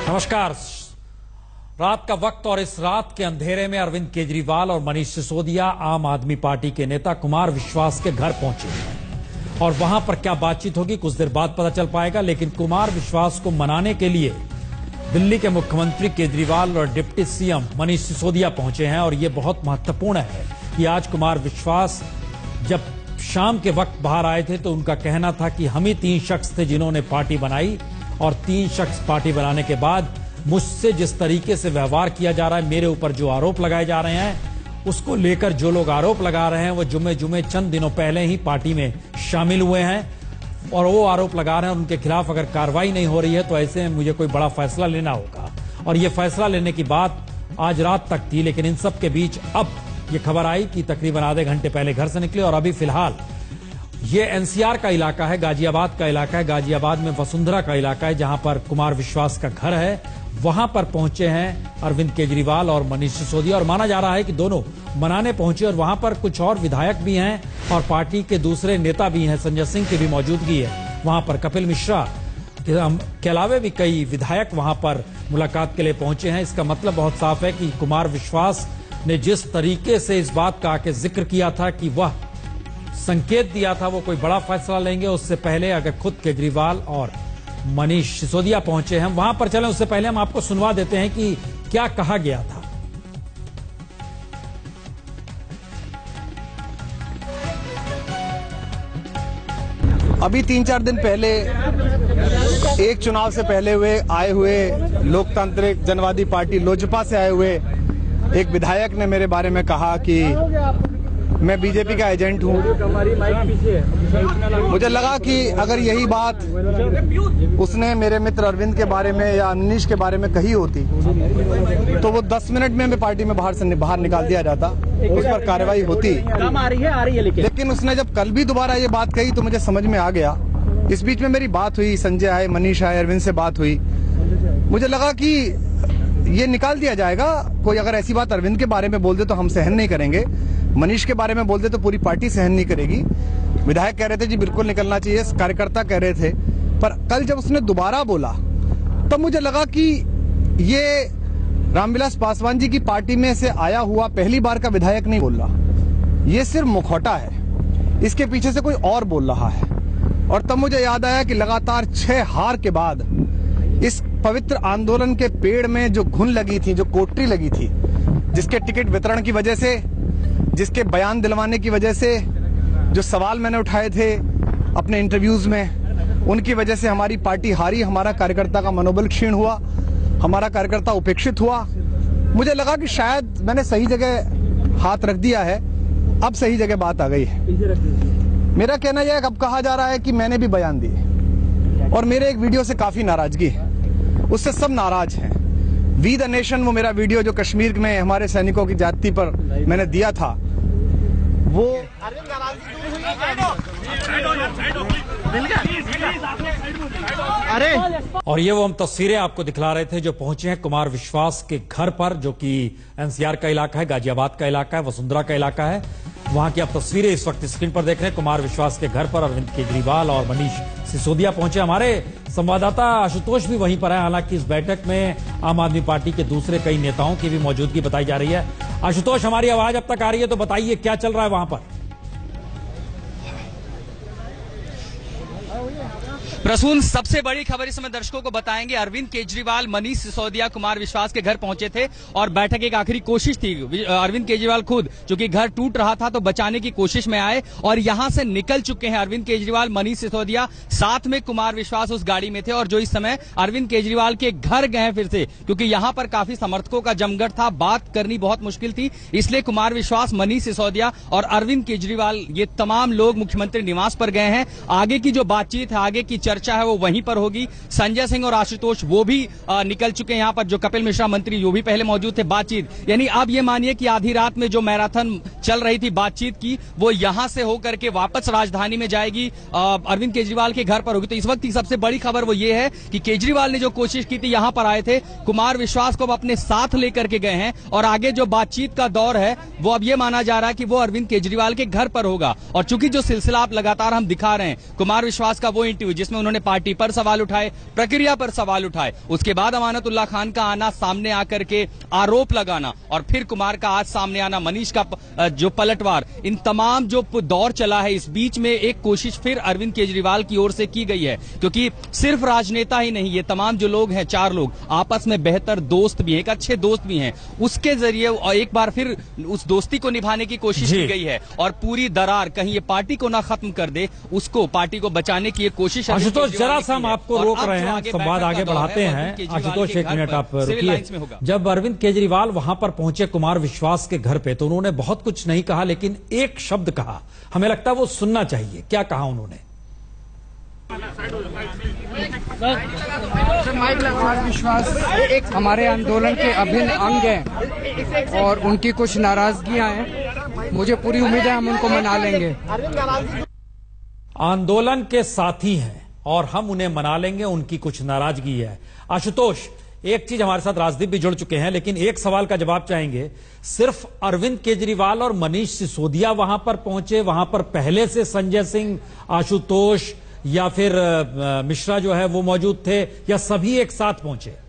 नमस्कार। रात का वक्त और इस रात के अंधेरे में अरविंद केजरीवाल और मनीष सिसोदिया आम आदमी पार्टी के नेता कुमार विश्वास के घर पहुंचे हैं और वहां पर क्या बातचीत होगी कुछ देर बाद पता चल पाएगा। लेकिन कुमार विश्वास को मनाने के लिए दिल्ली के मुख्यमंत्री केजरीवाल और डिप्टी सीएम मनीष सिसोदिया पहुंचे हैं और ये बहुत महत्वपूर्ण है कि आज कुमार विश्वास जब शाम के वक्त बाहर आए थे तो उनका कहना था कि हम ही 3 शख्स थे जिन्होंने पार्टी बनाई और 3 शख्स पार्टी बनाने के बाद मुझसे जिस तरीके से व्यवहार किया जा रहा है, मेरे ऊपर जो आरोप लगाए जा रहे हैं, उसको लेकर जो लोग आरोप लगा रहे हैं वो जुमे चंद दिनों पहले ही पार्टी में शामिल हुए हैं और वो आरोप लगा रहे हैं। उनके खिलाफ अगर कार्रवाई नहीं हो रही है तो ऐसे में मुझे कोई बड़ा फैसला लेना होगा और ये फैसला लेने की बात आज रात तक थी। लेकिन इन सब के बीच अब ये खबर आई कि तकरीबन आधे घंटे पहले घर से निकले और अभी फिलहाल ये एनसीआर का इलाका है, गाजियाबाद का इलाका है। गाजियाबाद में वसुंधरा का इलाका है जहां पर कुमार विश्वास का घर है। वहां पर पहुंचे हैं अरविंद केजरीवाल और मनीष सिसोदिया और माना जा रहा है कि दोनों मनाने पहुंचे और वहां पर कुछ और विधायक भी हैं और पार्टी के दूसरे नेता भी हैं। संजय सिंह की भी मौजूदगी है वहां पर। कपिल मिश्रा के अलावा भी कई विधायक वहां पर मुलाकात के लिए पहुंचे हैं। इसका मतलब बहुत साफ है कि कुमार विश्वास ने जिस तरीके से इस बात का आके जिक्र किया था कि वह संकेत दिया था वो कोई बड़ा फैसला लेंगे, उससे पहले अगर खुद केजरीवाल और मनीष सिसोदिया पहुंचे हैं वहां पर चलें उससे पहले हम आपको सुनवा देते हैं कि क्या कहा गया था। अभी 3-4 दिन पहले एक चुनाव से पहले आए हुए लोकतांत्रिक जनवादी पार्टी लोजपा से आए हुए एक विधायक ने मेरे बारे में कहा कि मैं बीजेपी का एजेंट हूं। मुझे लगा कि अगर यही बात उसने मेरे मित्र अरविंद के बारे में या मनीष के बारे में कही होती तो वो 10 मिनट में मैं पार्टी में बाहर निकाल दिया जाता, उस पर कार्रवाई होती। आ रही है लेकिन उसने जब कल भी दोबारा ये बात कही तो मुझे समझ में आ गया। इस बीच में मेरी बात हुई, संजय आए, मनीष आए, अरविंद से बात हुई। मुझे लगा कि ये निकाल दिया जाएगा। कोई अगर ऐसी बात अरविंद के बारे में बोल दे तो हम सहन नहीं करेंगे, मनीष के बारे में बोल दे तो पूरी पार्टी सहन नहीं करेगी। विधायक कह रहे थे जी बिल्कुल निकलना चाहिए, कार्यकर्ता कह रहे थे। पर कल जब उसने दोबारा बोला तब मुझे लगा कि ये रामविलास पासवान जी की पार्टी में से आया हुआ पहली बार का विधायक नहीं बोल रहा, ये सिर्फ मुखौटा है, इसके पीछे से कोई और बोल रहा है। और तब मुझे याद आया कि लगातार 6 हार के बाद इस पवित्र आंदोलन के पेड़ में जो घुन लगी थी, जो कोटरी लगी थी, जिसके टिकट वितरण की वजह से, जिसके बयान दिलवाने की वजह से, जो सवाल मैंने उठाए थे अपने इंटरव्यूज में, उनकी वजह से हमारी पार्टी हारी, हमारा कार्यकर्ता का मनोबल क्षीण हुआ, हमारा कार्यकर्ता उपेक्षित हुआ। मुझे लगा कि शायद मैंने सही जगह हाथ रख दिया है, अब सही जगह बात आ गई है। मेरा कहना यह है कि अब कहा जा रहा है कि मैंने भी बयान दिए और मेरे एक वीडियो से काफी नाराजगी है, उससे सब नाराज हैं। वी द नेशन, वो मेरा वीडियो जो कश्मीर में हमारे सैनिकों की जाति पर मैंने दिया था, वो अरे और ये वो हम तस्वीरें आपको दिखला रहे थे जो पहुंचे हैं कुमार विश्वास के घर पर, जो कि एनसीआर का इलाका है, गाजियाबाद का इलाका है, वसुंधरा का इलाका है। वहां की आप तस्वीरें इस वक्त स्क्रीन पर देख रहे हैं। कुमार विश्वास के घर पर अरविंद केजरीवाल और मनीष सिसोदिया पहुंचे। हमारे संवाददाता आशुतोष भी वहीं पर है। हालांकि इस बैठक में आम आदमी पार्टी के दूसरे कई नेताओं की भी मौजूदगी बताई जा रही है। आशुतोष, हमारी आवाज अब तक आ रही है तो बताइए क्या चल रहा है वहां पर। प्रसून, सबसे बड़ी खबर इस समय दर्शकों को बताएंगे। अरविंद केजरीवाल, मनीष सिसोदिया कुमार विश्वास के घर पहुंचे थे और बैठक एक आखिरी कोशिश थी। अरविंद केजरीवाल खुद, चूंकि घर टूट रहा था तो बचाने की कोशिश में आए और यहां से निकल चुके हैं अरविंद केजरीवाल, मनीष सिसोदिया, साथ में कुमार विश्वास उस गाड़ी में थे और जो इस समय अरविंद केजरीवाल के घर गए फिर से, क्योंकि यहां पर काफी समर्थकों का जमघट था, बात करनी बहुत मुश्किल थी, इसलिए कुमार विश्वास, मनीष सिसोदिया और अरविंद केजरीवाल, ये तमाम लोग मुख्यमंत्री निवास पर गए हैं। आगे की जो बातचीत है, आगे की चर्चा है वो वहीं पर होगी। संजय सिंह और आशुतोष वो भी निकल चुके हैं यहां पर, जो कपिल मिश्रा मंत्री वो भी पहले मौजूद थे। बातचीत यानी अब ये मानिए कि आधी रात में जो मैराथन चल रही थी बातचीत की, वो यहां से होकर के वापस राजधानी में जाएगी, अरविंद केजरीवाल के घर पर होगी। तो इस वक्त की सबसे बड़ी खबर वो ये है कि केजरीवाल ने जो कोशिश की थी, यहां पर आए थे, कुमार विश्वास को अपने साथ लेकर के गए हैं और आगे जो बातचीत का दौर है वो अब ये माना जा रहा है कि वो अरविंद केजरीवाल के घर पर होगा। और चूंकि जो सिलसिला आप लगातार हम दिखा रहे हैं, कुमार विश्वास का वो इंटरव्यू जिसमें उन्होंने पार्टी पर सवाल उठाए, प्रक्रिया पर सवाल उठाए, उसके बाद अमानतुल्लाह खान का आना, सामने आकर के आरोप लगाना, और फिर कुमार का आज सामने आना, मनीष का जो पलटवार, इन तमाम जो दौर चला है, इस बीच में एक कोशिश फिर अरविंद केजरीवाल की ओर से की गई है, क्योंकि सिर्फ राजनेता ही नहीं, ये तमाम जो लोग हैं, 4 लोग आपस में बेहतर दोस्त भी हैं, एक अच्छे दोस्त भी हैं, उसके जरिए और एक बार फिर उस दोस्ती को निभाने की कोशिश की गई है, और पूरी दरार कहीं ये पार्टी को ना खत्म कर दे, उसको पार्टी को बचाने की एक कोशिश। आशुतोष, जरा सा हम आपको रोक रहे हैं, संवाद आगे बढ़ाते हैं। आशुतोष, 1 मिनट आप रुकिए। जब अरविंद केजरीवाल वहां पर पहुंचे कुमार विश्वास के घर पे, तो उन्होंने बहुत कुछ नहीं कहा, लेकिन एक शब्द कहा, हमें लगता है वो सुनना चाहिए। क्या कहा उन्होंने? कुमार विश्वास एक हमारे आंदोलन के अभिन्न अंग हैं और उनकी कुछ नाराजगियां हैं, मुझे पूरी उम्मीद है हम उनको मना लेंगे। आंदोलन के साथी हैं और हम उन्हें मना लेंगे, उनकी कुछ नाराजगी है। आशुतोष, एक चीज, हमारे साथ राजदीप भी जुड़ चुके हैं, लेकिन एक सवाल का जवाब चाहेंगे। सिर्फ अरविंद केजरीवाल और मनीष सिसोदिया वहां पर पहुंचे, वहां पर पहले से संजय सिंह, आशुतोष या फिर मिश्रा जो है वो मौजूद थे, या सभी एक साथ पहुंचे?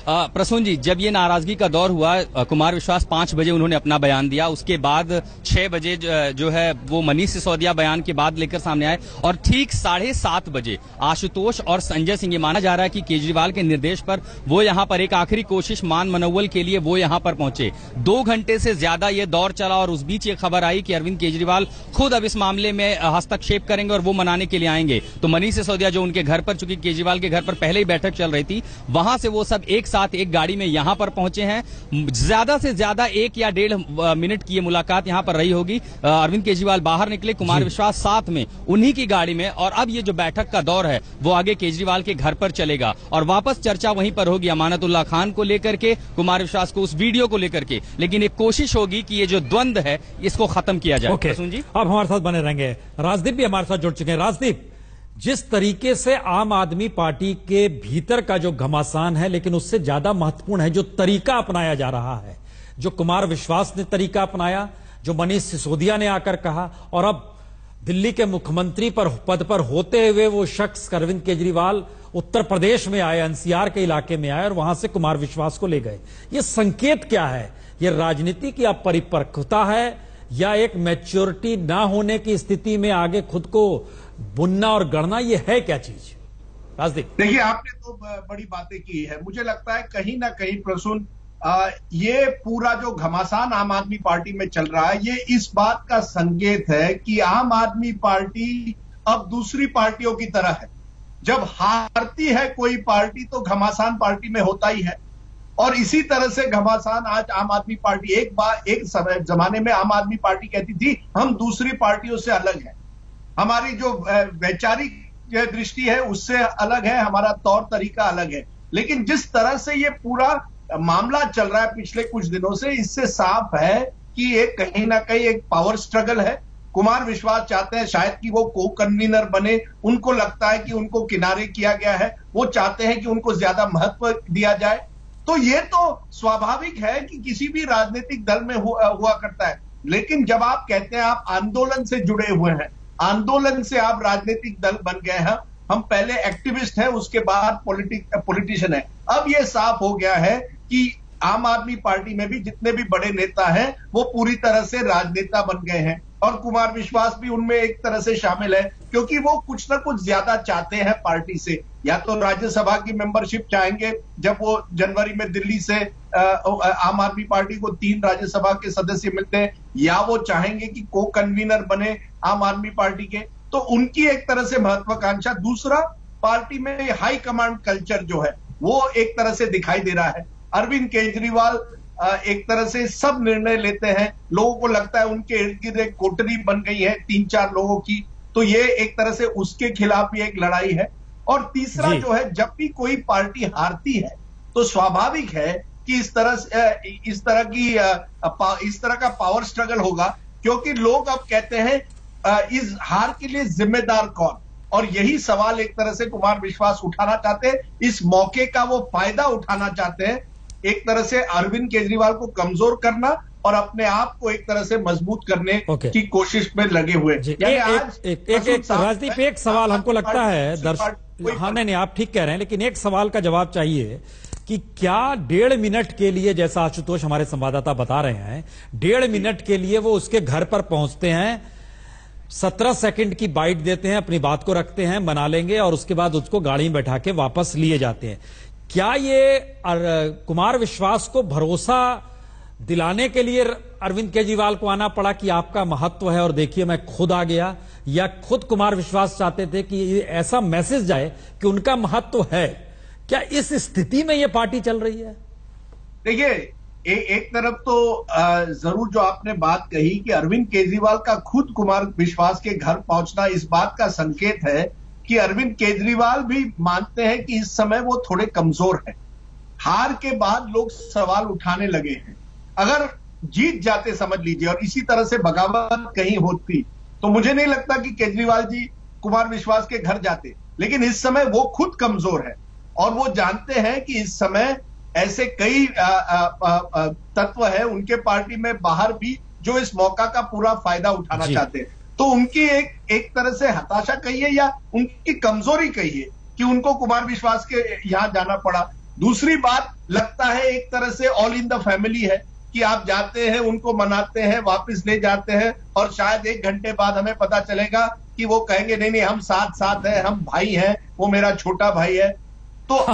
प्रसून जी, जब ये नाराजगी का दौर हुआ, कुमार विश्वास 5 बजे उन्होंने अपना बयान दिया, उसके बाद 6 बजे जो है वो मनीष सिसोदिया बयान के बाद लेकर सामने आए, और ठीक 7:30 बजे आशुतोष और संजय सिंह, ये माना जा रहा है कि केजरीवाल के निर्देश पर वो यहां पर एक आखिरी कोशिश मान मनोवल के लिए वो यहां पर पहुंचे। 2 घंटे से ज्यादा ये दौर चला, और उस बीच ये खबर आई कि अरविंद केजरीवाल खुद अब इस मामले में हस्तक्षेप करेंगे और वो मनाने के लिए आएंगे। तो मनीष सिसोदिया जो उनके घर पर, चूंकि केजरीवाल के घर पर पहले ही बैठक चल रही थी, वहां से वो सब एक एक गाड़ी में यहां पर पहुंचे हैं। ज्यादा से ज्यादा 1 या 1.5 मिनट की ये मुलाकात यहां पर रही होगी। अरविंद केजरीवाल बाहर निकले, कुमार विश्वास साथ में उन्हीं की गाड़ी में, और अब ये जो बैठक का दौर है वो आगे केजरीवाल के घर पर चलेगा, और वापस चर्चा वहीं पर होगी अमानतुल्लाह खान को लेकर के, कुमार विश्वास को, उस वीडियो को लेकर के, लेकिन एक कोशिश होगी कि ये जो द्वंद्व है इसको खत्म किया जाए। जी, अब हमारे साथ बने रहेंगे। राजदीप भी हमारे साथ जुड़ चुके हैं। राजदीप, जिस तरीके से आम आदमी पार्टी के भीतर का जो घमासान है, लेकिन उससे ज्यादा महत्वपूर्ण है जो तरीका अपनाया जा रहा है, जो कुमार विश्वास ने तरीका अपनाया, जो मनीष सिसोदिया ने आकर कहा, और अब दिल्ली के मुख्यमंत्री पद पर होते हुए वो शख्स अरविंद केजरीवाल उत्तर प्रदेश में आए, एनसीआर के इलाके में आए और वहां से कुमार विश्वास को ले गए। ये संकेत क्या है? ये राजनीति की अपरिपक्वता है या एक मैच्योरिटी ना होने की स्थिति में आगे खुद को बुनना और गढ़ना, ये है क्या चीज? राजदीप, देखिए, आपने तो बड़ी बातें की है। मुझे लगता है कहीं ना कहीं प्रसून, ये पूरा जो घमासान आम आदमी पार्टी में चल रहा है, ये इस बात का संकेत है कि आम आदमी पार्टी अब दूसरी पार्टियों की तरह है। जब हारती है कोई पार्टी तो घमासान पार्टी में होता ही है, और इसी तरह से घमासान आज आम आदमी पार्टी, एक समय जमाने में आम आदमी पार्टी कहती थी हम दूसरी पार्टियों से अलग है, हमारी जो वैचारिक दृष्टि है उससे अलग है, हमारा तौर तरीका अलग है। लेकिन जिस तरह से ये पूरा मामला चल रहा है पिछले कुछ दिनों से, इससे साफ है कि एक कहीं ना कहीं एक पावर स्ट्रगल है। कुमार विश्वास चाहते हैं शायद कि वो को कन्वीनर बने, उनको लगता है कि उनको किनारे किया गया है, वो चाहते हैं कि उनको ज्यादा महत्व दिया जाए। तो ये तो स्वाभाविक है कि किसी भी राजनीतिक दल में हुआ करता है। लेकिन जब आप कहते हैं आप आंदोलन से जुड़े हुए हैं, आंदोलन से आप राजनीतिक दल बन गए हैं, हम पहले एक्टिविस्ट हैं, उसके बाद पॉलिटिशियन है, अब यह साफ हो गया है कि आम आदमी पार्टी में भी जितने भी बड़े नेता हैं वो पूरी तरह से राजनेता बन गए हैं, और कुमार विश्वास भी उनमें एक तरह से शामिल है, क्योंकि वो कुछ ना कुछ ज्यादा चाहते हैं पार्टी से। या तो राज्यसभा की मेंबरशिप चाहेंगे, जब वो जनवरी में दिल्ली से आम आदमी पार्टी को 3 राज्यसभा के सदस्य मिलते हैं, या वो चाहेंगे कि को कन्वीनर बने आम आदमी पार्टी के। तो उनकी एक तरह से महत्वाकांक्षा। दूसरा, पार्टी में हाई कमांड कल्चर जो है वो एक तरह से दिखाई दे रहा है। अरविंद केजरीवाल एक तरह से सब निर्णय लेते हैं, लोगों को लगता है उनके इर्द गिर्द एक कोटरी बन गई है 3-4 लोगों की, तो ये एक तरह से उसके खिलाफ भी एक लड़ाई है। और तीसरा जो है, जब भी कोई पार्टी हारती है तो स्वाभाविक है कि इस तरह का पावर स्ट्रगल होगा, क्योंकि लोग अब कहते हैं इस हार के लिए जिम्मेदार कौन, और यही सवाल एक तरह से कुमार विश्वास उठाना चाहते हैं। इस मौके का वो फायदा उठाना चाहते हैं, एक तरह से अरविंद केजरीवाल को कमजोर करना और अपने आप को एक तरह से मजबूत करने की कोशिश में लगे हुए। राजदीप, एक सवाल हमको लगता है हाँ नहीं, आप ठीक कह रहे हैं, लेकिन एक सवाल का जवाब चाहिए कि क्या 1.5 मिनट के लिए, जैसा आशुतोष हमारे संवाददाता बता रहे हैं, 1.5 मिनट के लिए वो उसके घर पर पहुंचते हैं, 17 सेकंड की बाइट देते हैं, अपनी बात को रखते हैं, मना लेंगे और उसके बाद उसको गाड़ी में बैठा के वापस लिए जाते हैं। क्या ये कुमार विश्वास को भरोसा दिलाने के लिए अरविंद केजरीवाल को आना पड़ा कि आपका महत्व है और देखिए मैं खुद आ गया, या खुद कुमार विश्वास चाहते थे कि ऐसा मैसेज जाए कि उनका महत्व है? क्या इस स्थिति में यह पार्टी चल रही है? देखिए, एक तरफ तो जरूर जो आपने बात कही कि अरविंद केजरीवाल का खुद कुमार विश्वास के घर पहुंचना इस बात का संकेत है कि अरविंद केजरीवाल भी मानते हैं कि इस समय वो थोड़े कमजोर हैं। हार के बाद लोग सवाल उठाने लगे हैं। अगर जीत जाते, समझ लीजिए, और इसी तरह से बगावत कहीं होती, तो मुझे नहीं लगता कि केजरीवाल जी कुमार विश्वास के घर जाते। लेकिन इस समय वो खुद कमजोर है और वो जानते हैं कि इस समय ऐसे कई तत्व है उनके पार्टी में बाहर भी जो इस मौका का पूरा फायदा उठाना चाहते हैं। तो उनकी एक तरह से हताशा कहिए या उनकी कमजोरी कहिए कि उनको कुमार विश्वास के यहां जाना पड़ा। दूसरी बात, लगता है एक तरह से ऑल इन द फैमिली है कि आप जाते हैं, उनको मनाते हैं, वापस ले जाते हैं और शायद 1 घंटे बाद हमें पता चलेगा कि वो कहेंगे नहीं नहीं हम साथ साथ हैं, हम भाई हैं, वो मेरा छोटा भाई है। तो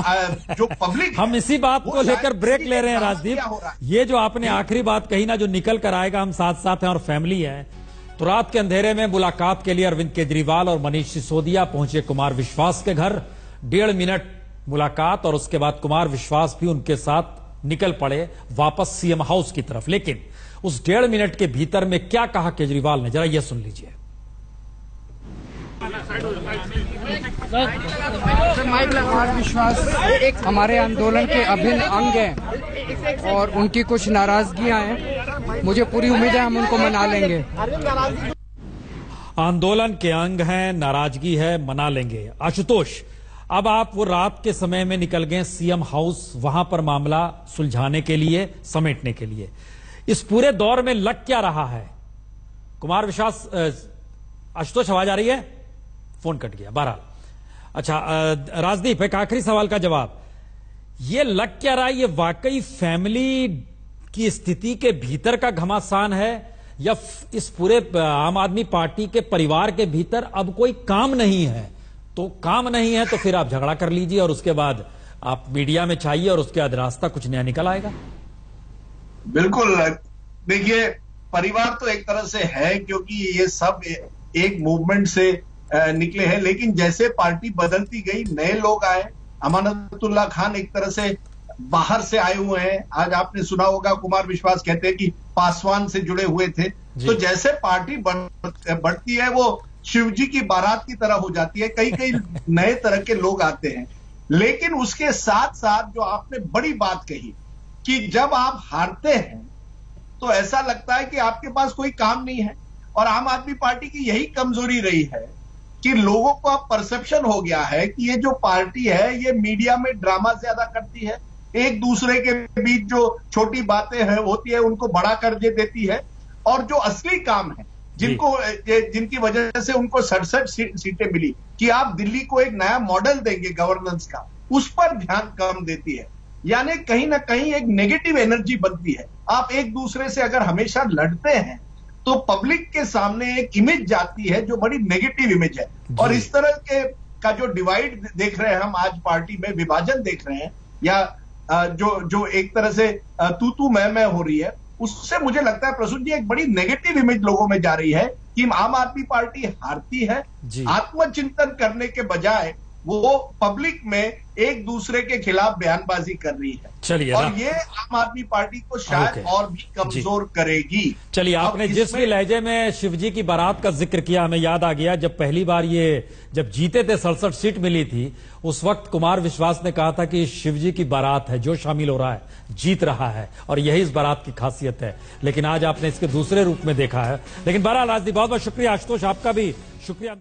जो पब्लिक हम इसी बात को लेकर ब्रेक ले रहे हैं राजदीप। ये जो आपने आखिरी बात कही ना, जो निकल कर आएगा हम साथ साथ हैं और फैमिली है, तो रात के अंधेरे में मुलाकात के लिए अरविंद केजरीवाल और मनीष सिसोदिया पहुंचे कुमार विश्वास के घर। 1.5 मिनट मुलाकात और उसके बाद कुमार विश्वास भी उनके साथ निकल पड़े वापस सीएम हाउस की तरफ। लेकिन उस 1.5 मिनट के भीतर में क्या कहा केजरीवाल ने, जरा यह सुन लीजिए। कुमार विश्वास हमारे आंदोलन के अभिन्न अंग हैं और उनकी कुछ नाराजगियां हैं। मुझे पूरी उम्मीद है हम उनको मना लेंगे। आंदोलन के अंग हैं, नाराजगी है, मना लेंगे। आशुतोष, अब आप वो रात के समय में निकल गए सीएम हाउस, वहां पर मामला सुलझाने के लिए, समेटने के लिए। इस पूरे दौर में लग क्या रहा है कुमार विश्वास? आशुतोष, आवाज आ रही है? फोन कट गया। बहरहाल, अच्छा राजदीप, एक आखिरी सवाल का जवाब। ये लग क्या रहा है, ये वाकई फैमिली की स्थिति के भीतर का घमासान है या इस पूरे आम आदमी पार्टी के परिवार के भीतर अब कोई काम नहीं है? तो काम नहीं है तो फिर आप झगड़ा कर लीजिए और उसके बाद आप मीडिया में चाहिए और उसके बाद रास्ता कुछ नया निकल आएगा। बिल्कुल, देखिए, परिवार तो एक तरह से है क्योंकि ये सब एक मूवमेंट से निकले हैं, लेकिन जैसे पार्टी बदलती गई, नए लोग आए। अमानतुल्लाह खान एक तरह से बाहर से आए हुए हैं। आज आपने सुना होगा कुमार विश्वास कहते हैं कि पासवान से जुड़े हुए थे। तो जैसे पार्टी बढ़ती है वो शिवजी की बारात की तरह हो जाती है, कई कई नए तरह के लोग आते हैं। लेकिन उसके साथ साथ जो आपने बड़ी बात कही कि जब आप हारते हैं तो ऐसा लगता है कि आपके पास कोई काम नहीं है। और आम आदमी पार्टी की यही कमजोरी रही है कि लोगों को अब परसेप्शन हो गया है कि ये जो पार्टी है ये मीडिया में ड्रामा ज्यादा करती है, एक दूसरे के बीच जो छोटी बातें हैं होती है उनको बड़ा कर देती है, और जो असली काम है जिनकी वजह से उनको 67 सीटें मिली कि आप दिल्ली को एक नया मॉडल देंगे गवर्नेंस का, उस पर ध्यान कम देती है। यानी कहीं ना कहीं एक नेगेटिव एनर्जी बनती है। आप एक दूसरे से अगर हमेशा लड़ते हैं तो पब्लिक के सामने एक इमेज जाती है जो बड़ी नेगेटिव इमेज है। और इस तरह के का जो डिवाइड देख रहे हैं हम आज पार्टी में, विभाजन देख रहे हैं, या जो एक तरह से तू मैं हो रही है, उससे मुझे लगता है प्रसून जी एक बड़ी नेगेटिव इमेज लोगों में जा रही है कि आम आदमी पार्टी हारती है। आत्मचिंतन करने के बजाय वो पब्लिक में एक दूसरे के खिलाफ बयानबाजी कर रही है। चलिए, और ये आम आदमी पार्टी को शायद और भी कमजोर करेगी। चलिए, आपने जिस भी लहजे में शिवजी की बारात का जिक्र किया, हमें याद आ गया जब पहली बार ये जब जीते थे 67 सीट मिली थी, उस वक्त कुमार विश्वास ने कहा था कि शिवजी की बारात है, जो शामिल हो रहा है जीत रहा है और यही इस बारात की खासियत है। लेकिन आज आपने इसके दूसरे रूप में देखा है। लेकिन बहरहाल राजदीप, बहुत बहुत शुक्रिया। आशुतोष, आपका भी शुक्रिया।